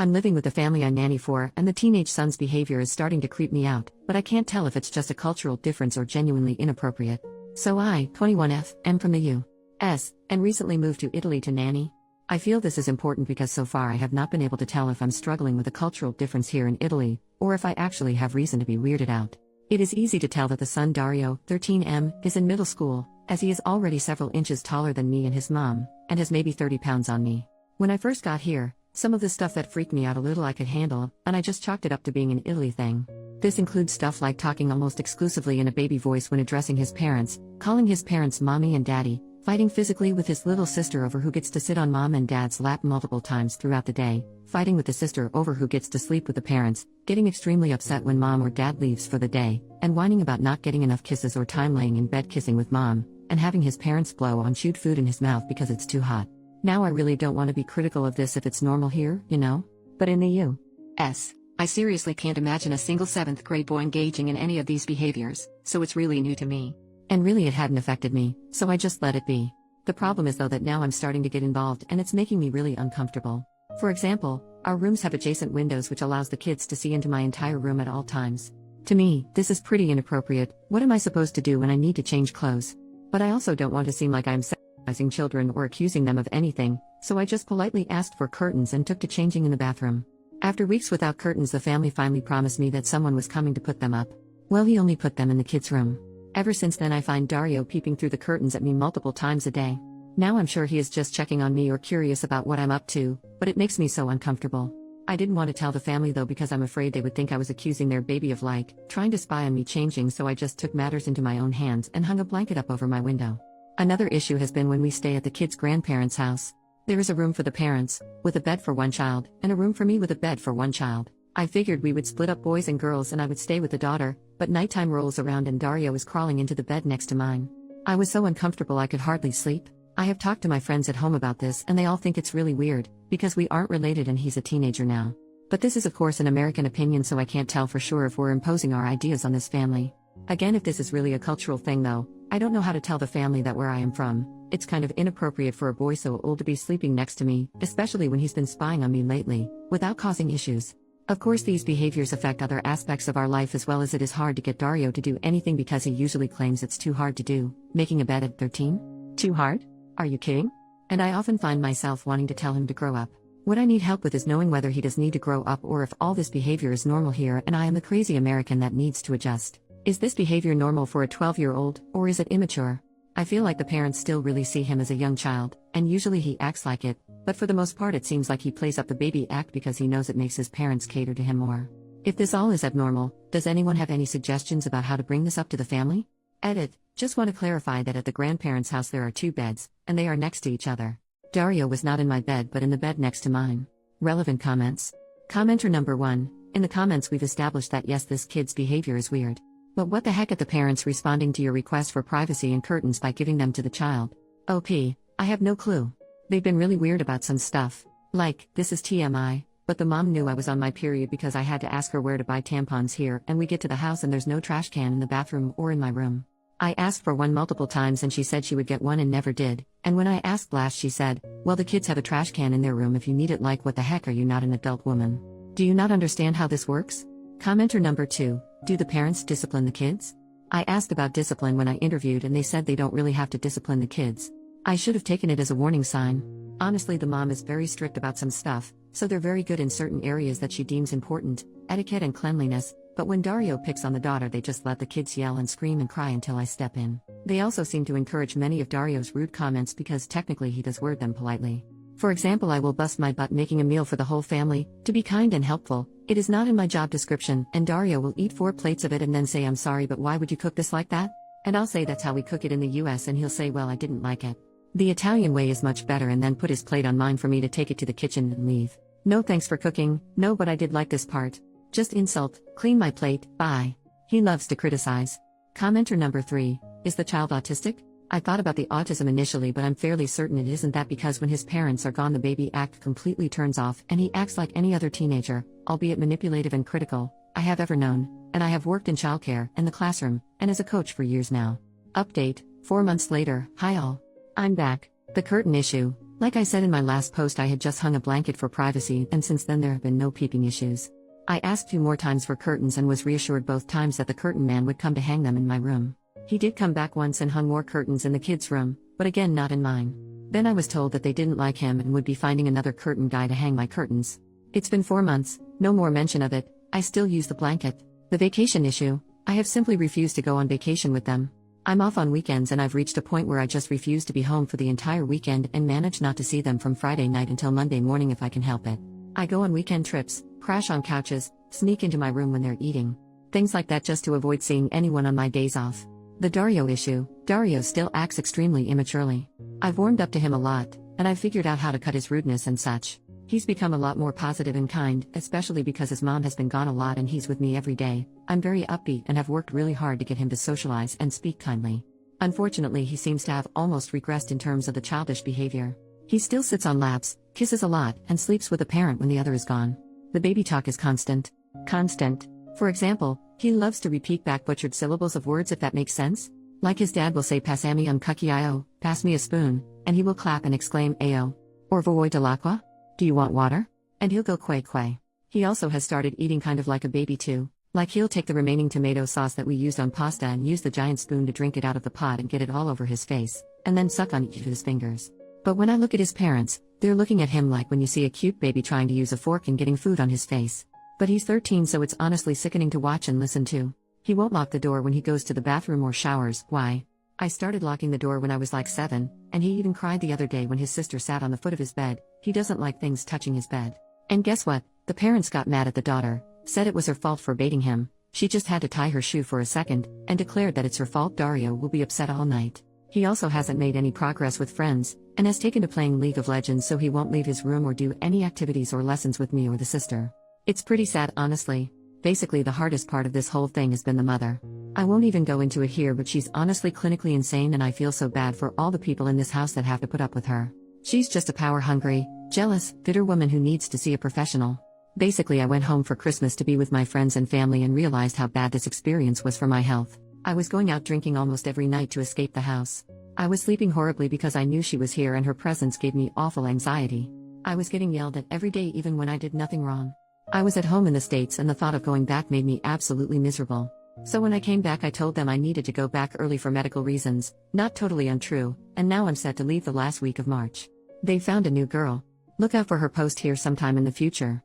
I'm living with the family I nanny for, and the teenage son's behavior is starting to creep me out, but I can't tell if it's just a cultural difference or genuinely inappropriate. So I, 21F, am from the U.S., and recently moved to Italy to nanny. I feel this is important because so far I have not been able to tell if I'm struggling with a cultural difference here in Italy, or if I actually have reason to be weirded out. It is easy to tell that the son Dario, 13M, is in middle school, as he is already several inches taller than me and his mom, and has maybe 30 pounds on me. When I first got here, some of the stuff that freaked me out a little I could handle, and I just chalked it up to being an Italy thing. This includes stuff like talking almost exclusively in a baby voice when addressing his parents, calling his parents mommy and daddy, fighting physically with his little sister over who gets to sit on mom and dad's lap multiple times throughout the day, fighting with the sister over who gets to sleep with the parents, getting extremely upset when mom or dad leaves for the day, and whining about not getting enough kisses or time laying in bed kissing with mom, and having his parents blow on chewed food in his mouth because it's too hot. Now I really don't want to be critical of this if it's normal here, you know? But in the U.S., I seriously can't imagine a single 7th grade boy engaging in any of these behaviors, so it's really new to me. And really it hadn't affected me, so I just let it be. The problem is though that now I'm starting to get involved and it's making me really uncomfortable. For example, our rooms have adjacent windows which allows the kids to see into my entire room at all times. To me, this is pretty inappropriate. What am I supposed to do when I need to change clothes? But I also don't want to seem like I'm sexualizing children or accusing them of anything, so I just politely asked for curtains and took to changing in the bathroom. After weeks without curtains, the family finally promised me that someone was coming to put them up. Well, he only put them in the kids' room. Ever since then I find Dario peeping through the curtains at me multiple times a day. Now I'm sure he is just checking on me or curious about what I'm up to, but it makes me so uncomfortable. I didn't want to tell the family though because I'm afraid they would think I was accusing their baby of trying to spy on me changing, so I just took matters into my own hands and hung a blanket up over my window. Another issue has been when we stay at the kids' grandparents' house. There is a room for the parents, with a bed for one child, and a room for me with a bed for one child. I figured we would split up boys and girls and I would stay with the daughter, but nighttime rolls around and Dario is crawling into the bed next to mine. I was so uncomfortable I could hardly sleep. I have talked to my friends at home about this and they all think it's really weird, because we aren't related and he's a teenager now. But this is of course an American opinion, so I can't tell for sure if we're imposing our ideas on this family. Again, if this is really a cultural thing though, I don't know how to tell the family that where I am from, it's kind of inappropriate for a boy so old to be sleeping next to me, especially when he's been spying on me lately, without causing issues. Of course these behaviors affect other aspects of our life as well, as it is hard to get Dario to do anything because he usually claims it's too hard to do. Making a bed at 13? Too hard? Are you kidding? And I often find myself wanting to tell him to grow up. What I need help with is knowing whether he does need to grow up or if all this behavior is normal here and I am the crazy American that needs to adjust. Is this behavior normal for a 12-year-old, or is it immature? I feel like the parents still really see him as a young child, and usually he acts like it, but for the most part it seems like he plays up the baby act because he knows it makes his parents cater to him more. If this all is abnormal, does anyone have any suggestions about how to bring this up to the family? Edit. Just want to clarify that at the grandparents' house there are 2 beds, and they are next to each other. Dario was not in my bed but in the bed next to mine. Relevant comments. Commenter number 1. In the comments we've established that yes, this kid's behavior is weird. But what the heck at the parents responding to your request for privacy and curtains by giving them to the child? OP. I have no clue. They've been really weird about some stuff. Like, this is TMI, but the mom knew I was on my period because I had to ask her where to buy tampons here, and we get to the house and there's no trash can in the bathroom or in my room. I asked for one multiple times and she said she would get one and never did, and when I asked last she said, well, the kids have a trash can in their room if you need it. Like, what the heck, are you not an adult woman? Do you not understand how this works? Commenter number 2. Do the parents discipline the kids? I asked about discipline when I interviewed and they said they don't really have to discipline the kids. I should have taken it as a warning sign. Honestly, the mom is very strict about some stuff, so they're very good in certain areas that she deems important, etiquette and cleanliness, but when Dario picks on the daughter they just let the kids yell and scream and cry until I step in. They also seem to encourage many of Dario's rude comments because technically he does word them politely. For example, I will bust my butt making a meal for the whole family, to be kind and helpful. It is not in my job description, and Dario will eat 4 plates of it and then say, I'm sorry, but why would you cook this like that? And I'll say that's how we cook it in the US, and he'll say, well, I didn't like it. The Italian way is much better, and then put his plate on mine for me to take it to the kitchen and leave. No thanks for cooking, no, but I did like this part. Just insult, clean my plate, bye. He loves to criticize. Commenter number 3. Is the child autistic? I thought about the autism initially, but I'm fairly certain it isn't that, because when his parents are gone the baby act completely turns off and he acts like any other teenager, albeit manipulative and critical, I have ever known, and I have worked in childcare, in the classroom, and as a coach for years now. Update, 4 months later. Hi all. I'm back. The curtain issue. Like I said in my last post, I had just hung a blanket for privacy, and since then there have been no peeping issues. I asked 2 more times for curtains and was reassured both times that the curtain man would come to hang them in my room. He did come back once and hung more curtains in the kids' room, but again not in mine. Then I was told that they didn't like him and would be finding another curtain guy to hang my curtains. It's been 4 months, no more mention of it. I still use the blanket. The vacation issue, I have simply refused to go on vacation with them. I'm off on weekends and I've reached a point where I just refuse to be home for the entire weekend and manage not to see them from Friday night until Monday morning if I can help it. I go on weekend trips, crash on couches, sneak into my room when they're eating. Things like that just to avoid seeing anyone on my days off. The Dario issue, Dario still acts extremely immaturely. I've warmed up to him a lot, and I've figured out how to cut his rudeness and such. He's become a lot more positive and kind, especially because his mom has been gone a lot and he's with me every day. I'm very upbeat and have worked really hard to get him to socialize and speak kindly. Unfortunately, he seems to have almost regressed in terms of the childish behavior. He still sits on laps, kisses a lot, and sleeps with a parent when the other is gone. The baby talk is constant. Constant. For example, he loves to repeat back butchered syllables of words, if that makes sense. Like his dad will say "Passami un cucchiaio," pass me a spoon, and he will clap and exclaim "Ayo." Or "Voy dell'acqua?" Do you want water? And he'll go "Quay quay." He also has started eating kind of like a baby too. Like he'll take the remaining tomato sauce that we used on pasta and use the giant spoon to drink it out of the pot and get it all over his face, and then suck on it with his fingers. But when I look at his parents, they're looking at him like when you see a cute baby trying to use a fork and getting food on his face. But he's 13, so it's honestly sickening to watch and listen to. He won't lock the door when he goes to the bathroom or showers. Why? I started locking the door when I was like 7, and he even cried the other day when his sister sat on the foot of his bed. He doesn't like things touching his bed. And guess what? The parents got mad at the daughter, said it was her fault for baiting him. She just had to tie her shoe for a second, and declared that it's her fault. Dario will be upset all night. He also hasn't made any progress with friends, and has taken to playing League of Legends, so he won't leave his room or do any activities or lessons with me or the sister. It's pretty sad, honestly. Basically, the hardest part of this whole thing has been the mother. I won't even go into it here, but she's honestly clinically insane, and I feel so bad for all the people in this house that have to put up with her. She's just a power-hungry, jealous, bitter woman who needs to see a professional. Basically, I went home for Christmas to be with my friends and family and realized how bad this experience was for my health. I was going out drinking almost every night to escape the house. I was sleeping horribly because I knew she was here and her presence gave me awful anxiety. I was getting yelled at every day even when I did nothing wrong. I was at home in the States and the thought of going back made me absolutely miserable. So when I came back, I told them I needed to go back early for medical reasons, not totally untrue, and now I'm set to leave the last week of March. They found a new girl. Look out for her post here sometime in the future.